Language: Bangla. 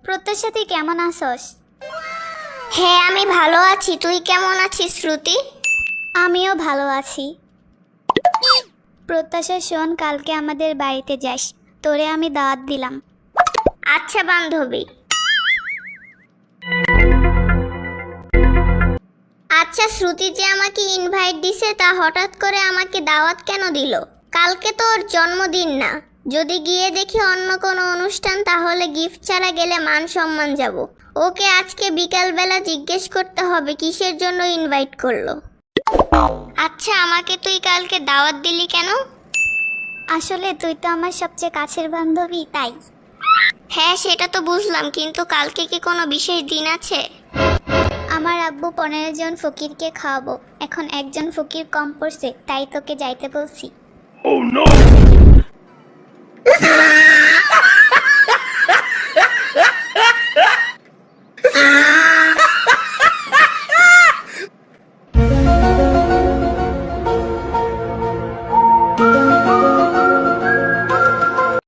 প্রত্যাশা, তুই কেমন আছস? হ্যাঁ, আমি ভালো আছি। তুই কেমন আছিস শ্রুতি? আমিও ভালো আছি। প্রত্যাশা শোন, কালকে আমাদের বাড়িতে যাস, তোরে আমি দাওয়াত দিলাম। আচ্ছা বান্ধবী। আচ্ছা, শ্রুতি যে আমাকে ইনভাইট দিছে তা হঠাৎ করে আমাকে দাওয়াত কেন দিল? কালকে তো ওর জন্মদিন না। যদি গিয়ে দেখি অন্য কোনো অনুষ্ঠান, তাহলে গিফট ছাড়া গেলে মান সম্মান যাব। ওকে আজকে বিকালবেলা জিজ্ঞেস করতে হবে কিসের জন্য ইনভাইট করলো। আচ্ছা, আমাকে তুই কালকে দাওয়াত দিলি কেন? আসলে তুই তো আমার সবচেয়ে কাছের বান্ধবী, তাই। হ্যাঁ, সেটা তো বুঝলাম, কিন্তু কালকে কি কোনো বিশেষ দিন আছে? আমার আব্বু 15 জন ফকিরকে খাওয়াবো, এখন একজন ফকির কম পড়ছে, তাই তোকে যাইতে বলছি।